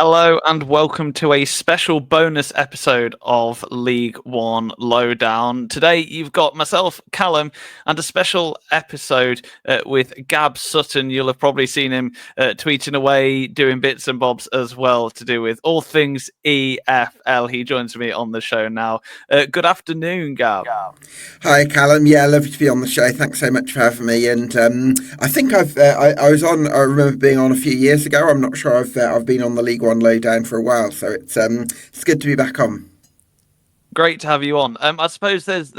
Hello and welcome to a special bonus episode of League One Lowdown. Today you've got myself, Callum, and a special episode with Gab Sutton. You'll have probably seen him tweeting away, doing bits and bobs as well to do with all things EFL. He joins me on the show now. Good afternoon, Gab. Hi, Callum. Yeah, lovely to be on the show. Thanks so much for having me. And I think I was on. I remember being on a few years ago. I'm not sure I've been on the League One Lowdown for a while, so it's good to be back on. Great to have you on. I suppose there's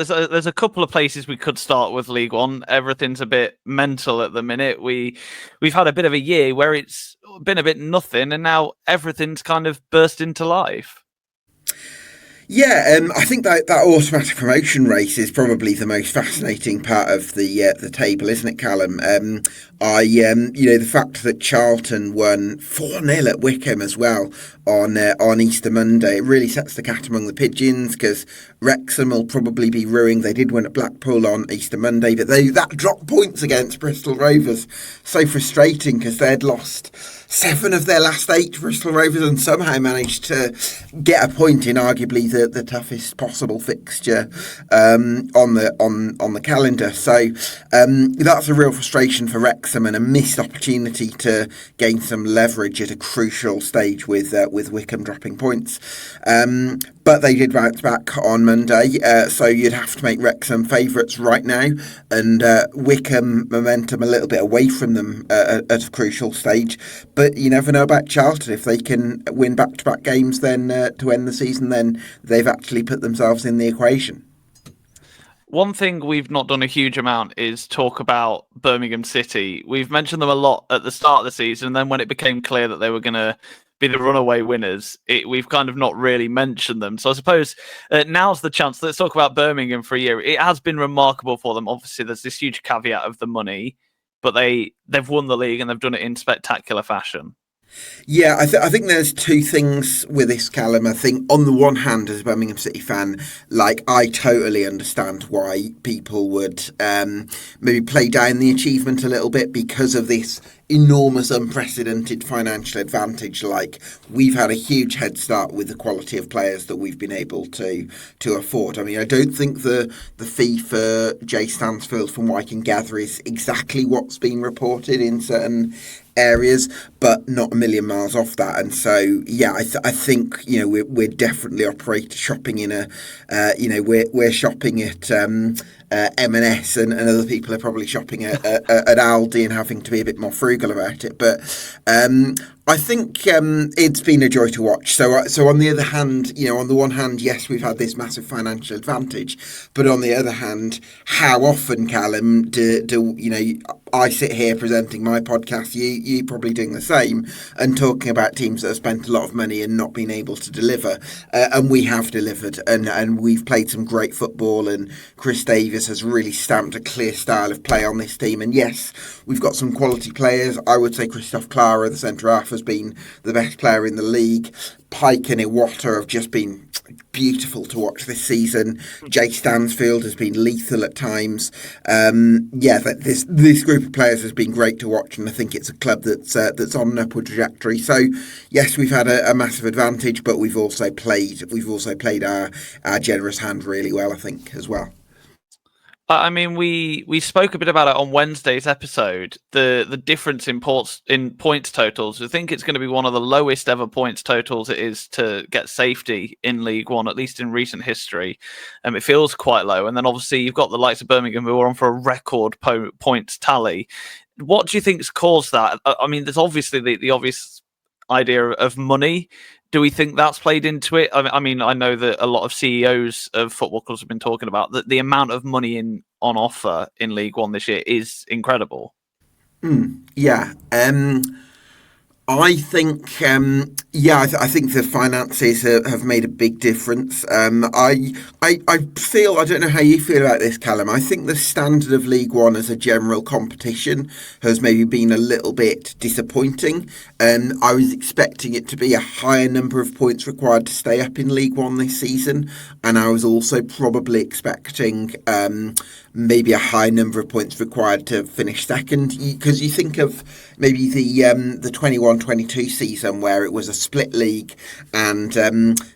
a couple of places we could start with League One. Everything's a bit mental at the minute. We've had a bit of a year where it's been a bit nothing, and now everything's kind of burst into life. Yeah, I think that automatic promotion race is probably the most fascinating part of the table, isn't it, Callum? The fact that Charlton won 4-0 at Wycombe as well on Easter Monday, it really sets the cat among the pigeons, because Wrexham will probably be ruining. They did win at Blackpool on Easter Monday, but that dropped points against Bristol Rovers. So frustrating, because they'd lost 7 of their last 8 Bristol Rovers and somehow managed to get a point in arguably the toughest possible fixture on the calendar. So that's a real frustration for Wrexham and a missed opportunity to gain some leverage at a crucial stage with Wycombe dropping points. But they did bounce back on Monday, so you'd have to make Wrexham favourites right now, and Wycombe momentum a little bit away from them at a crucial stage. But you never know about Charlton. If they can win back-to-back games then to end the season, then they've actually put themselves in the equation. One thing we've not done a huge amount is talk about Birmingham City. We've mentioned them a lot at the start of the season, and then when it became clear that they were going to be the runaway winners, we've kind of not really mentioned them. So I suppose now's the chance. Let's talk about Birmingham for a year. It has been remarkable for them. Obviously, there's this huge caveat of the money, but they've won the league and they've done it in spectacular fashion. Yeah, I think there's two things with this, Callum. I think on the one hand, as a Birmingham City fan, I totally understand why people would maybe play down the achievement a little bit because of this enormous, unprecedented financial advantage. We've had a huge head start with the quality of players that we've been able to afford. I mean, I don't think the fee for Jay Stansfield, from what I can gather, is exactly what's been reported in certain areas, but not a million miles off that. And so, yeah, I think we're definitely shopping in we're shopping at M&S, and other people are probably shopping at Aldi and having to be a bit more frugal about it. But I think it's been a joy to watch. So on the other hand, on the one hand, yes, we've had this massive financial advantage, but on the other hand, how often, Callum, do I sit here presenting my podcast, you probably doing the same, and talking about teams that have spent a lot of money and not been able to deliver, and we have delivered, and we've played some great football, and Chris Davis has really stamped a clear style of play on this team. And yes, we've got some quality players. I would say Christoph Clara, the centre half, has been the best player in the league. Pike and Iwata have just been beautiful to watch this season. Jay Stansfield has been lethal at times. This group of players has been great to watch, and I think it's a club that's on an upward trajectory. So yes, we've had a massive advantage, but we've also played our generous hand really well, I think, as well. I mean, we spoke a bit about it on Wednesday's episode. The difference in points totals. I think it's going to be one of the lowest ever points totals it is to get safety in League One, at least in recent history. It feels quite low. And then obviously you've got the likes of Birmingham who are on for a record points tally. What do you think's caused that? I mean, there's obviously the obvious idea of money. Do we think that's played into it? I mean, I know that a lot of CEOs of football clubs have been talking about that the amount of money on offer in League One this year is incredible. Yeah. I think, I think the finances have made a big difference. I feel, I don't know how you feel about this, Callum. I think the standard of League One as a general competition has maybe been a little bit disappointing. I was expecting it to be a higher number of points required to stay up in League One this season, and I was also probably expecting maybe a high number of points required to finish second, because you think of maybe the 21-22 season where it was a split league, and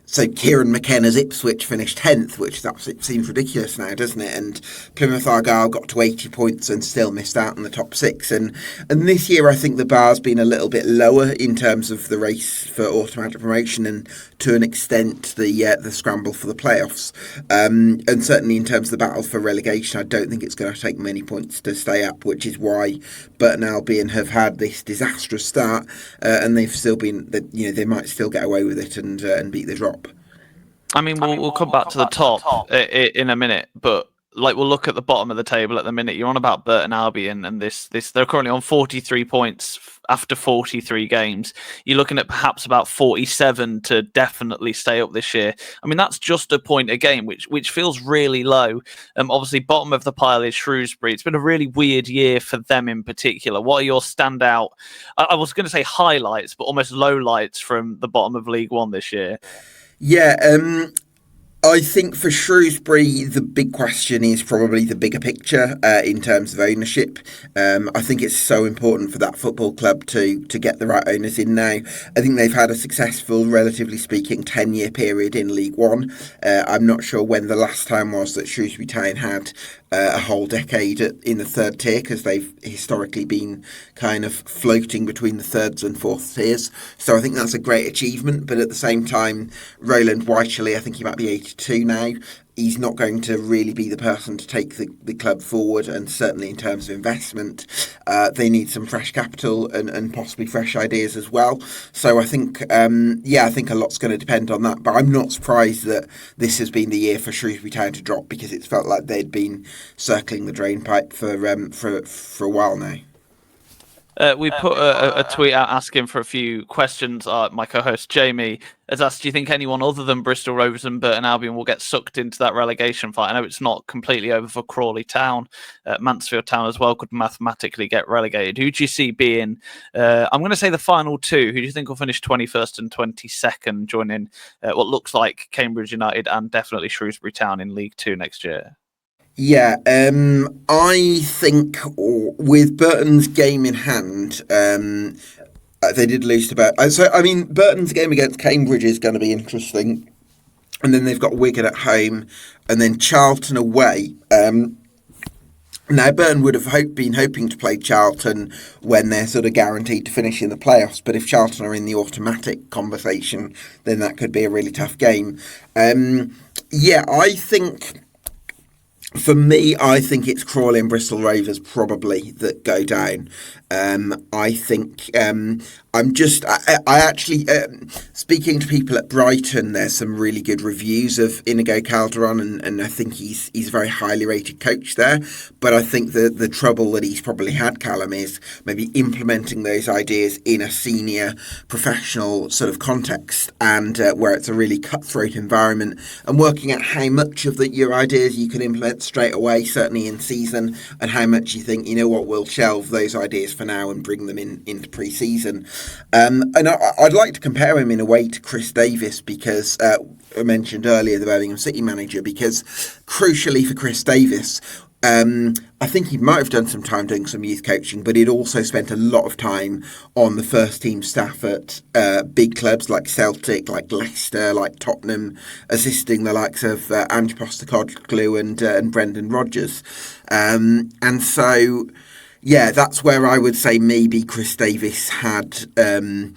so Kieran McKenna's Ipswich finished 10th, which seems ridiculous now, doesn't it? And Plymouth Argyle got to 80 points and still missed out in the top 6. And this year, I think the bar's been a little bit lower in terms of the race for automatic promotion and to an extent the scramble for the playoffs. And certainly in terms of the battle for relegation, I don't think it's going to take many points to stay up, which is why Burton Albion have had this disastrous start, and they've still been, they might still get away with it and beat the drop. I mean, we'll come back to the top in a minute, but we'll look at the bottom of the table at the minute. You're on about Burton Albion, and this they're currently on 43 points after 43 games. You're looking at perhaps about 47 to definitely stay up this year. I mean, that's just a point a game, which feels really low. Obviously, bottom of the pile is Shrewsbury. It's been a really weird year for them in particular. What are your standout, I was going to say highlights, but almost lowlights from the bottom of League One this year? Yeah, I think for Shrewsbury, the big question is probably the bigger picture in terms of ownership. I think it's so important for that football club to get the right owners in now. I think they've had a successful, relatively speaking, 10-year period in League One. I'm not sure when the last time was that Shrewsbury Town had a whole decade in the third tier, because they've historically been kind of floating between the thirds and fourth tiers. So I think that's a great achievement. But at the same time, Roland Wycherley, I think he might be 82 now. He's not going to really be the person to take the club forward, and certainly in terms of investment, they need some fresh capital and possibly fresh ideas as well. So I think, I think a lot's going to depend on that. But I'm not surprised that this has been the year for Shrewsbury Town to drop, because it's felt like they'd been circling the drain pipe for a while now. We put a tweet out asking for a few questions. My co-host Jamie has asked, do you think anyone other than Bristol Rovers and Burton Albion will get sucked into that relegation fight? I know it's not completely over for Crawley Town. Mansfield Town as well could mathematically get relegated. Who do you see being, I'm going to say the final two, who do you think will finish 21st and 22nd, joining what looks like Cambridge United and definitely Shrewsbury Town in League Two next year? Yeah, I think with Burton's game in hand, they did lose to Burton. So, I mean, Burton's game against Cambridge is going to be interesting. And then they've got Wigan at home and then Charlton away. Now, Burton would have been hoping to play Charlton when they're sort of guaranteed to finish in the playoffs. But if Charlton are in the automatic conversation, then that could be a really tough game. I think... For me, I think it's Crawley and Bristol Rovers probably that go down. I think I actually, speaking to people at Brighton, there's some really good reviews of Inigo Calderon, and I think he's a very highly rated coach there. But I think the trouble that he's probably had, Callum, is maybe implementing those ideas in a senior professional sort of context, and where it's a really cutthroat environment, and working out how much of your ideas you can implement straight away, certainly in season, and how much you think, you know what, we'll shelve those ideas for now and bring them into pre-season. And I'd like to compare him in a way to Chris Davis, because I mentioned earlier the Birmingham City manager, because crucially for Chris Davis, I think he might have done some time doing some youth coaching, but he'd also spent a lot of time on the first team staff at big clubs like Celtic, like Leicester, like Tottenham, assisting the likes of Ange Postecoglou and Brendan Rodgers. And so, yeah, that's where I would say maybe Chris Davis had an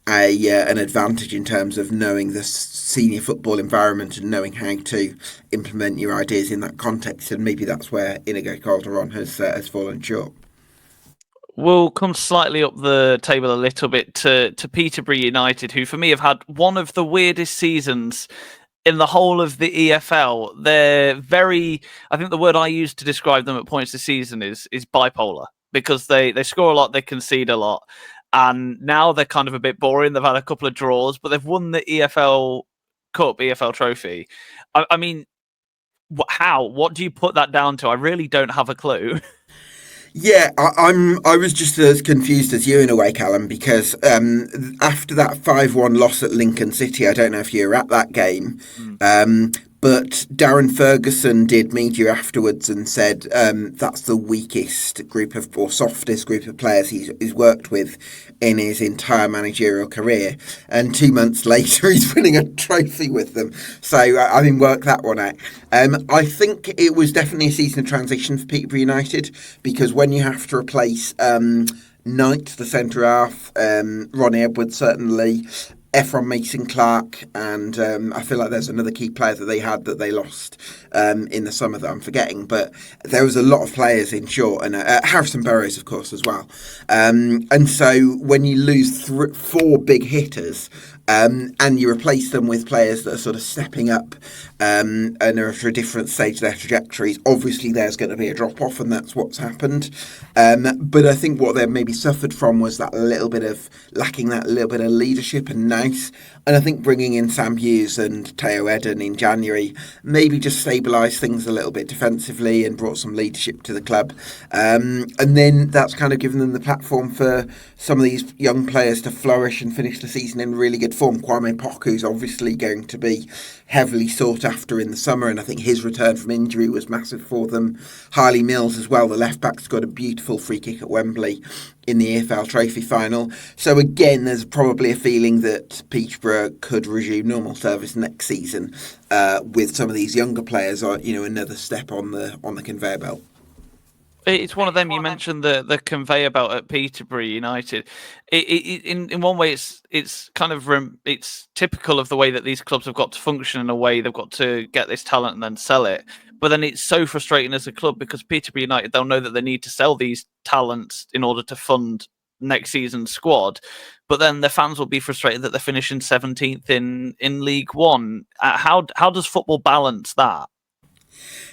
advantage in terms of knowing the senior football environment and knowing how to implement your ideas in that context, and maybe that's where Inigo Calderon has fallen short. We'll come slightly up the table a little bit to Peterborough United, who for me have had one of the weirdest seasons in the whole of the EFL. They're very, I think the word I use to describe them at points this season is bipolar, because they score a lot, they concede a lot. And now they're kind of a bit boring. They've had a couple of draws, but they've won the EFL Cup, EFL Trophy. I mean, how? What do you put that down to? I really don't have a clue. Yeah, I was just as confused as you in a way, Callum, because after that 5-1 loss at Lincoln City, I don't know if you were at that game, But Darren Ferguson did media afterwards and said that's the weakest group of, or softest group of players he's worked with in his entire managerial career. And 2 months later, he's winning a trophy with them. So, I mean, work that one out. I think it was definitely a season of transition for Peterborough United, because when you have to replace Knight, the centre half, Ronnie Edwards certainly, Ephron Mason-Clark, and I feel like there's another key player that they had that they lost in the summer that I'm forgetting. But there was a lot of players in short, and Harrison Burrows, of course, as well. And so when you lose 4 big hitters, and you replace them with players that are sort of stepping up and are at a different stage of their trajectories, obviously there's going to be a drop-off, and that's what's happened. But I think what they maybe suffered from was that lacking that little bit of leadership and nous. And I think bringing in Sam Hughes and Teo Eden in January maybe just stabilised things a little bit defensively and brought some leadership to the club. And then that's kind of given them the platform for some of these young players to flourish and finish the season in really good form. Kwame Poku's obviously going to be heavily sought after in the summer, and I think his return from injury was massive for them. Harley Mills as well, the left back, scored a beautiful free kick at Wembley in the EFL Trophy final. So again, there's probably a feeling that Peterborough could resume normal service next season with some of these younger players, or another step on the conveyor belt. It's one of them. You mentioned the conveyor belt at Peterborough United. In one way, it's kind of it's typical of the way that these clubs have got to function. In a way, they've got to get this talent and then sell it. But then it's so frustrating as a club, because Peterborough United, they'll know that they need to sell these talents in order to fund next season's squad. But then the fans will be frustrated that they're finishing 17th in League One. How does football balance that?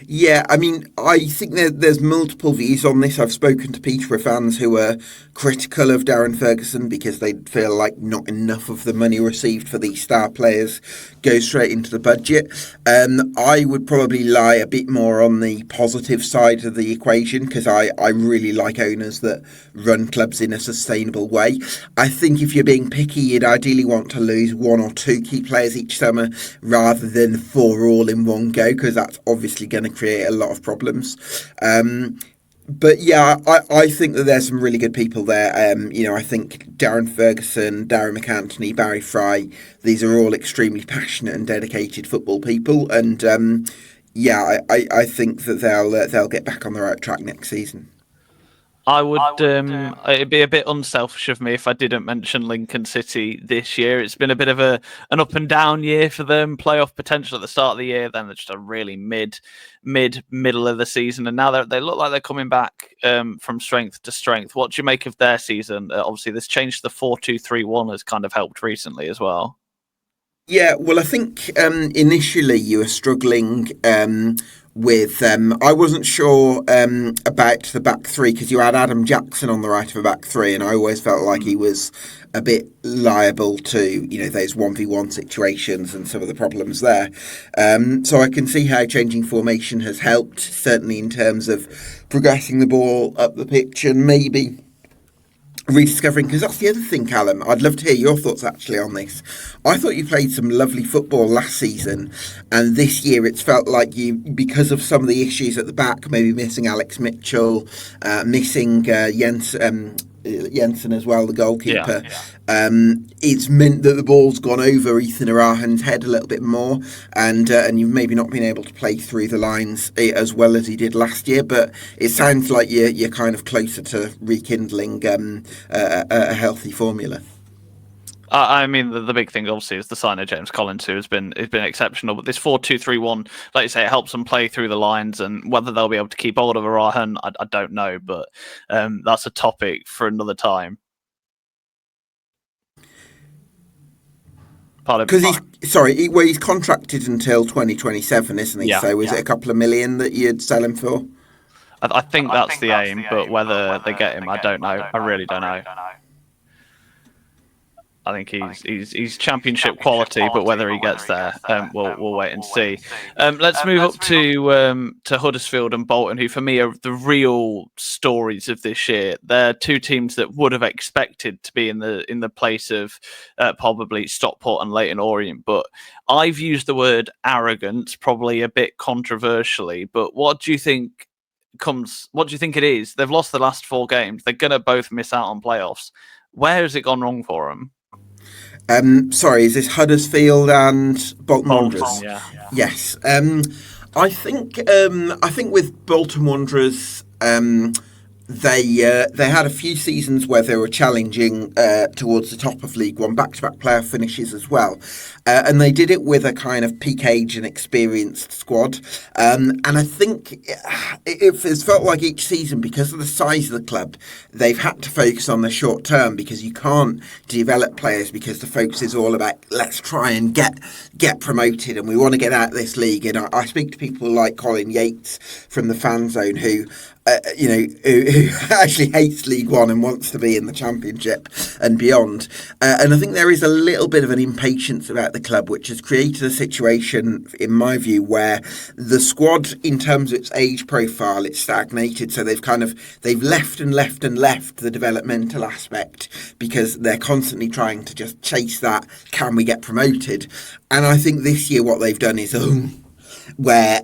Yeah, I mean, I think there's multiple views on this. I've spoken to Peterborough fans who are critical of Darren Ferguson because they feel like not enough of the money received for these star players goes straight into the budget. I would probably lie a bit more on the positive side of the equation, because I really like owners that run clubs in a sustainable way. I think if you're being picky, you'd ideally want to lose 1 or 2 key players each summer rather than 4 all in one go, because that's obviously going to create a lot of problems. But yeah, I think that there's some really good people there. I think Darren Ferguson, Darren McAntony, Barry Fry, these are all extremely passionate and dedicated football people. And I think that they'll get back on the right track next season. I would. It'd be a bit unselfish of me if I didn't mention Lincoln City this year. It's been a bit of an up and down year for them. Playoff potential at the start of the year, then they're just a really middle of the season, and now they look like they're coming back from strength to strength. What do you make of their season? Obviously, this change to the 4-2-3-1 has kind of helped recently as well. Yeah, well, I think initially you were struggling with I wasn't sure about the back three, because you had Adam Jackson on the right of a back three, and I always felt like he was a bit liable to those 1v1 situations and some of the problems there. So I can see how changing formation has helped, certainly in terms of progressing the ball up the pitch and maybe rediscovering, because that's the other thing, Callum. I'd love to hear your thoughts actually on this. I thought you played some lovely football last season, and this year it's felt like you, because of some of the issues at the back, maybe missing Alex Mitchell, missing Jensen as well, the goalkeeper. It's meant that the ball's gone over Ethan Arahan's head a little bit more, and you've maybe not been able to play through the lines as well as he did last year. But it sounds like you're kind of closer to rekindling a healthy formula. I mean, the big thing obviously is the sign of James Collins, who has been exceptional. But this 4-2-3-1, like you say, it helps them play through the lines, and whether they'll be able to keep hold of Arahan, I don't know. But that's a topic for another time. Because he's contracted until 2027, isn't he? Yeah, so is it a couple of million that you'd sell him for? I think that's the aim, but whether they get him, I don't know. I really don't know. I think he's championship quality, but whether he gets there, we'll wait and see. Let's move up to Huddersfield and Bolton, who for me are the real stories of this year. They're two teams that would have expected to be in the place of probably Stockport and Leyton Orient, but I've used the word arrogant, probably a bit controversially. But what do you think What do you think it is? They've lost the last 4 games. They're going to both miss out on playoffs. Where has it gone wrong for them? Sorry, is this Huddersfield and Bolton Wanderers? Yeah. Yes. I think with Bolton Wanderers, they had a few seasons where they were challenging towards the top of League One, back-to-back playoff finishes as well, and they did it with a kind of peak age and experienced squad. And I think it's felt like each season, because of the size of the club, they've had to focus on the short term, because you can't develop players, because the focus is all about let's try and get promoted, and we want to get out of this league. And I speak to people like Colin Yates from the Fan Zone who who actually hates League One and wants to be in the Championship and beyond. And I think there is a little bit of an impatience about the club, which has created a situation, in my view, where the squad, in terms of its age profile, it's stagnated. So they've left the developmental aspect, because they're constantly trying to just chase that, can we get promoted? And I think this year what they've done is, where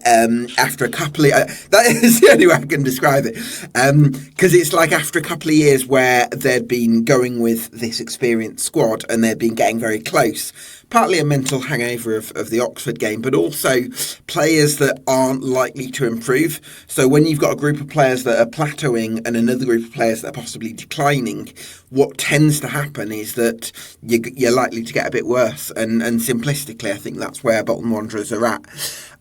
after a couple of that is the only way I can describe it, because it's like after a couple of years where they'd been going with this experienced squad and they'd been getting very close, partly a mental hangover of the Oxford game, but also players that aren't likely to improve. So when you've got a group of players that are plateauing and another group of players that are possibly declining, what tends to happen is that you're likely to get a bit worse. And simplistically, I think that's where Bolton Wanderers are at.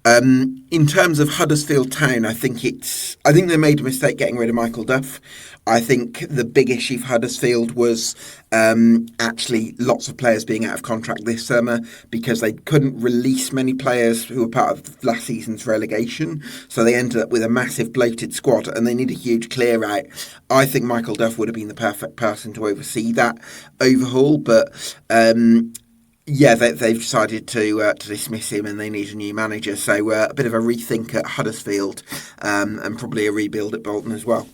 In terms of Huddersfield Town, I think they made a mistake getting rid of Michael Duff. I think the big issue for Huddersfield was actually lots of players being out of contract this summer, because they couldn't release many players who were part of last season's relegation. So they ended up with a massive bloated squad, and they need a huge clear out. I think Michael Duff would have been the perfect person to oversee that overhaul, but they've decided to dismiss him, and they need a new manager. So a bit of a rethink at Huddersfield, and probably a rebuild at Bolton as well.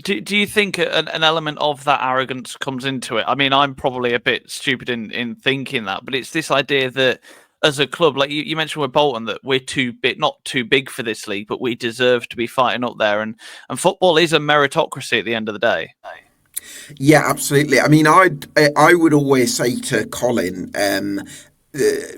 Do you think an element of that arrogance comes into it? I mean, I'm probably a bit stupid in thinking that, but it's this idea that as a club, like you mentioned with Bolton, that we're not too big for this league, but we deserve to be fighting up there. And football is a meritocracy at the end of the day. Yeah, absolutely. I mean, I would always say to Colin,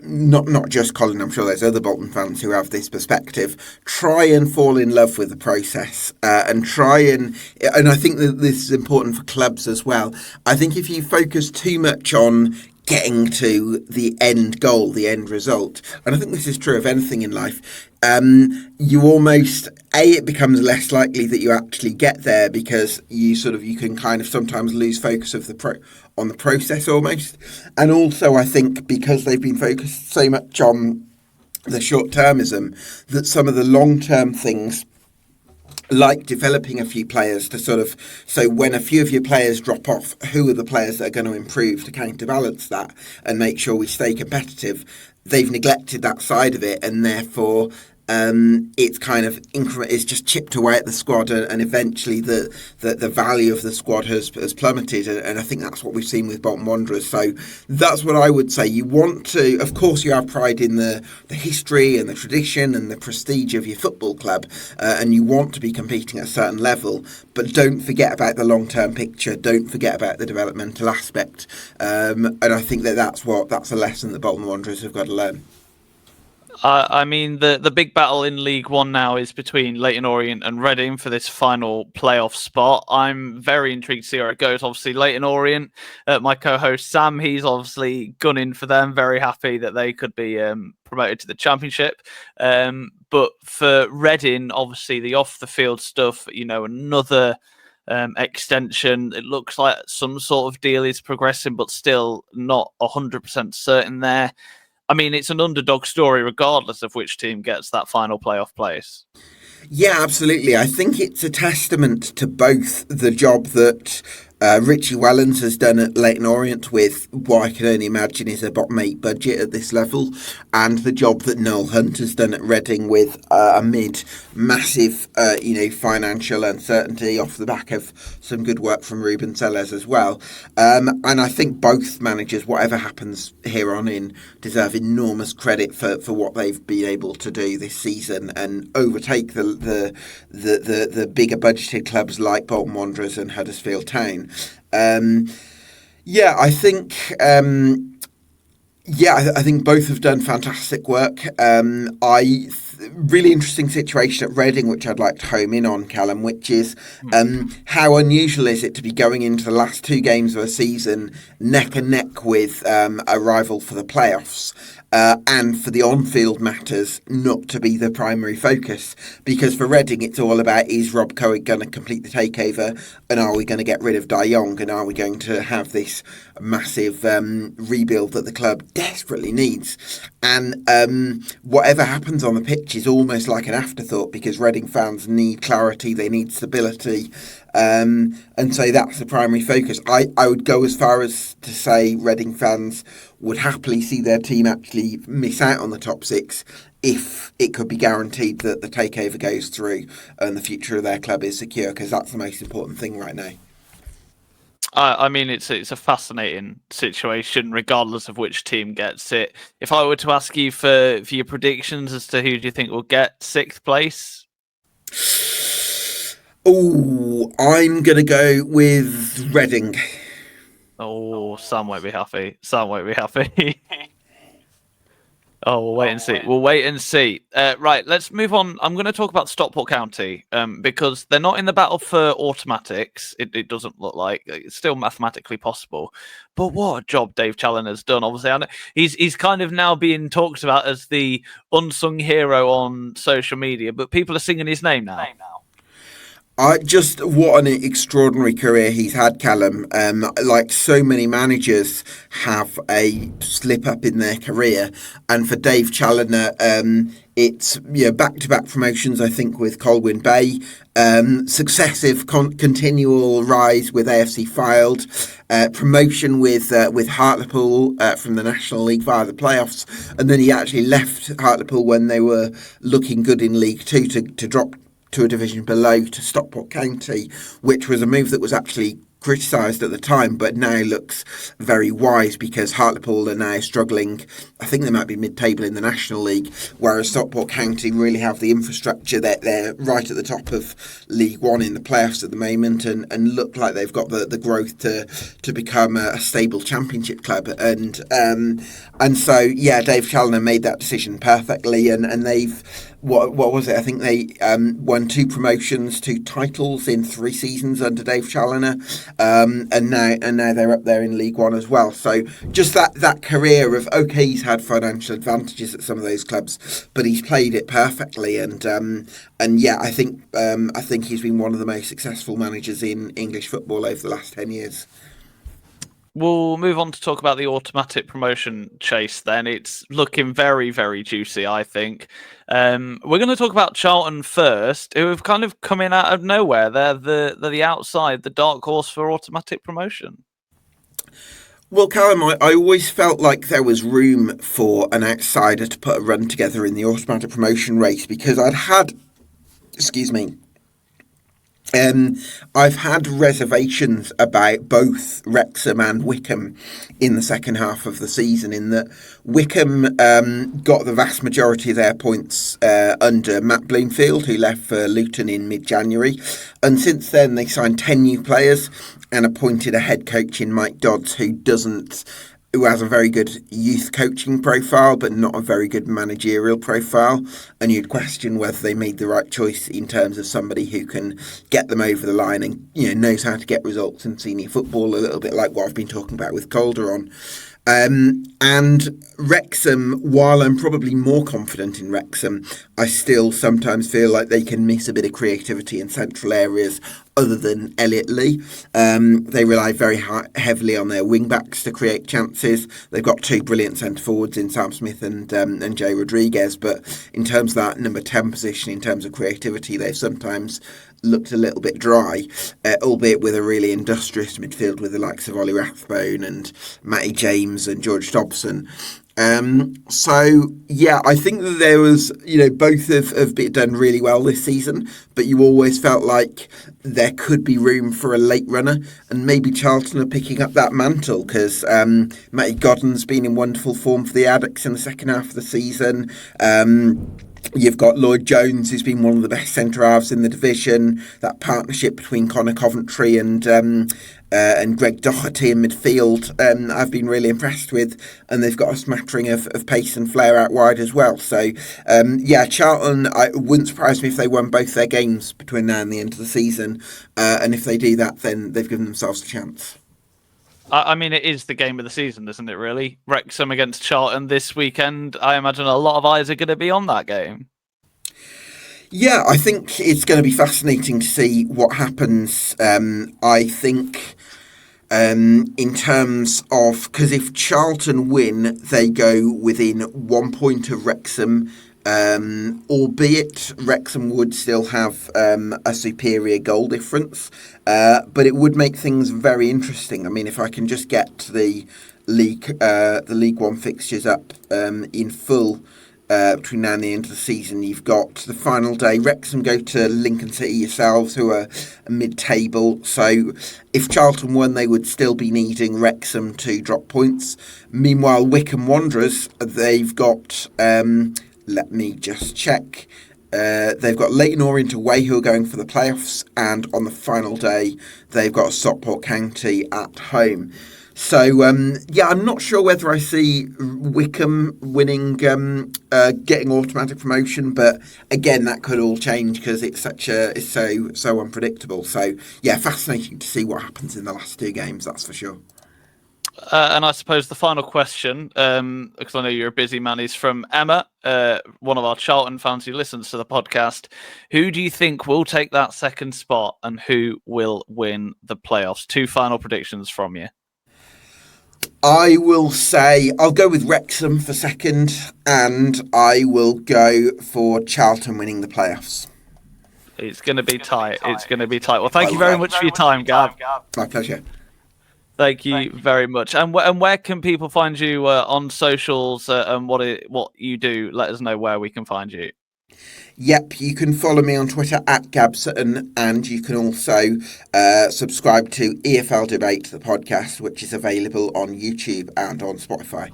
not just Colin, I'm sure there's other Bolton fans who have this perspective, try and fall in love with the process, and I think that this is important for clubs as well. I think if you focus too much on getting to the end goal, the end result, and I think this is true of anything in life, you almost, it becomes less likely that you actually get there, because you can kind of sometimes lose focus of on the process almost. And also I think because they've been focused so much on the short-termism, that some of the long-term things, like developing a few players so when a few of your players drop off, who are the players that are going to improve to counterbalance that and make sure we stay competitive? They've neglected that side of it, and therefore it's kind of it's just chipped away at the squad, and eventually the value of the squad has plummeted, and I think that's what we've seen with Bolton Wanderers. So that's what I would say. You want to, of course, you have pride in the history and the tradition and the prestige of your football club, and you want to be competing at a certain level, but don't forget about the long-term picture, don't forget about the developmental aspect, and I think that's a lesson that Bolton Wanderers have got to learn. I mean, the big battle in League One now is between Leyton Orient and Reading for this final playoff spot. I'm very intrigued to see where it goes. Obviously, Leyton Orient, my co-host Sam, he's obviously gunning for them, very happy that they could be promoted to the Championship. But for Reading, obviously, the off-the-field stuff, another extension. It looks like some sort of deal is progressing, but still not 100% certain there. I mean, it's an underdog story regardless of which team gets that final playoff place. Yeah, absolutely. I think it's a testament to both the job that Richie Wellens has done at Leyton Orient with what I can only imagine is a bottom 8 budget at this level, and the job that Noel Hunt has done at Reading with amid massive, financial uncertainty off the back of some good work from Ruben Sellers as well. And I think both managers, whatever happens here on in, deserve enormous credit for what they've been able to do this season and overtake the bigger budgeted clubs like Bolton Wanderers and Huddersfield Town. I think I think both have done fantastic work. Really interesting situation at Reading, which I'd like to home in on, Callum, which is how unusual is it to be going into the last 2 games of a season neck and neck with a rival for the playoffs. And for the on-field matters not to be the primary focus. Because for Reading, it's all about, is Rob Cohen going to complete the takeover, and are we going to get rid of De Jong, and are we going to have this massive rebuild that the club desperately needs? And whatever happens on the pitch is almost like an afterthought, because Reading fans need clarity, they need stability. And so that's the primary focus. I would go as far as to say Reading fans would happily see their team actually miss out on the top 6 if it could be guaranteed that the takeover goes through and the future of their club is secure, because that's the most important thing right now. I mean, it's a fascinating situation, regardless of which team gets it. If I were to ask you for your predictions as to who do you think will get 6th place? Oh, I'm going to go with Reading. Oh, Sam won't be happy. Oh, we'll wait and see. We'll wait and see. Right, let's move on. I'm going to talk about Stockport County because they're not in the battle for automatics. It doesn't look like it's still mathematically possible. But what a job Dave Challoner's done. Obviously, I know he's kind of now being talked about as the unsung hero on social media, but people are singing his name now. Just what an extraordinary career he's had, Callum. Like so many managers have a slip up in their career, and for Dave Challoner, it's back-to-back promotions. I think with Colwyn Bay, successive continual rise with AFC Fylde, promotion with Hartlepool from the National League via the playoffs, and then he actually left Hartlepool when they were looking good in League Two to drop to a division below to Stockport County, which was a move that was actually criticised at the time, but now looks very wise because Hartlepool are now struggling. I think they might be mid-table in the National League, whereas Stockport County really have the infrastructure. They're right at the top of League One in the playoffs at the moment, and look like they've got the growth to become a stable Championship club. And so Dave Challoner made that decision perfectly, and they've what was it? I think they won 2 promotions, 2 titles in 3 seasons under Dave Challoner. And now they're up there in League One as well. So just that career of, okay, he's had financial advantages at some of those clubs, but he's played it perfectly. And I think he's been one of the most successful managers in English football over the last 10 years. We'll move on to talk about the automatic promotion chase then. It's looking very, very juicy, I think. We're going to talk about Charlton first, who have kind of come in out of nowhere. They're the outside, the dark horse for automatic promotion. Well, Callum, I always felt like there was room for an outsider to put a run together in the automatic promotion race because I've had reservations about both Wrexham and Wycombe in the second half of the season, in that Wycombe got the vast majority of their points under Matt Bloomfield, who left for Luton in mid-January. And since then, they signed 10 new players and appointed a head coach in Mike Dodds, who has a very good youth coaching profile, but not a very good managerial profile. And you'd question whether they made the right choice in terms of somebody who can get them over the line and knows how to get results in senior football, a little bit like what I've been talking about with Calderon. And Wrexham, while I'm probably more confident in Wrexham, I still sometimes feel like they can miss a bit of creativity in central areas other than Elliot Lee. They rely very heavily on their wing backs to create chances. They've got two brilliant centre forwards in Sam Smith and Jay Rodriguez, but in terms of that number 10 position, in terms of creativity, they've sometimes looked a little bit dry, albeit with a really industrious midfield with the likes of Ollie Rathbone and Matty James and George Dobson. So yeah, I think that there was, both have been done really well this season, but you always felt like there could be room for a late runner, and maybe Charlton are picking up that mantle because Matty Godden's been in wonderful form for the Addicts in the second half of the season. You've got Lloyd Jones, who's been one of the best centre-halves in the division. That partnership between Connor Coventry and Greg Doherty in midfield, I've been really impressed with. And they've got a smattering of pace and flair out wide as well. So, Charlton, it wouldn't surprise me if they won both their games between now and the end of the season. And if they do that, then they've given themselves a chance. I mean, it is the game of the season, isn't it, really? Wrexham against Charlton this weekend. I imagine a lot of eyes are going to be on that game. Yeah, I think it's going to be fascinating to see what happens. I think in terms of... Because if Charlton win, they go within 1 point of Wrexham, albeit Wrexham would still have a superior goal difference, but it would make things very interesting. I mean, if I can just get the League One fixtures up in full between now and the end of the season, you've got the final day. Wrexham go to Lincoln City yourselves, who are mid-table. So if Charlton won, they would still be needing Wrexham to drop points. Meanwhile, Wycombe Wanderers, they've got... let me just check. They've got Leyton Orient away, who are going for the playoffs, and on the final day, they've got Stockport County at home. So, I'm not sure whether I see Wycombe winning, getting automatic promotion, but again, that could all change because it's so unpredictable. So, yeah, fascinating to see what happens in the last two games, that's for sure. And I suppose the final question, because I know you're a busy man, is from Emma, one of our Charlton fans who listens to the podcast. Who do you think will take that second spot and who will win the playoffs? Two final predictions from you. I will say I'll go with Wrexham for second, and I will go for Charlton winning the playoffs. It's going to be tight. It's going to be tight. Well, thank you very much for your time, Gab. My pleasure. Thank you very much. And where can people find you on socials and what you do? Let us know where we can find you. Yep, you can follow me on Twitter at Gab Sutton, and you can also subscribe to EFL Debate, the podcast, which is available on YouTube and on Spotify.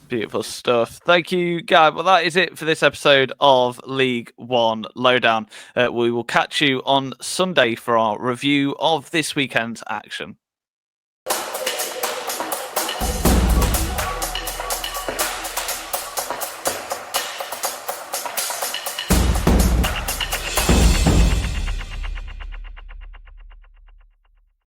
Beautiful stuff. Thank you, Gab. Well, that is it for this episode of League One Lowdown. We will catch you on Sunday for our review of this weekend's action.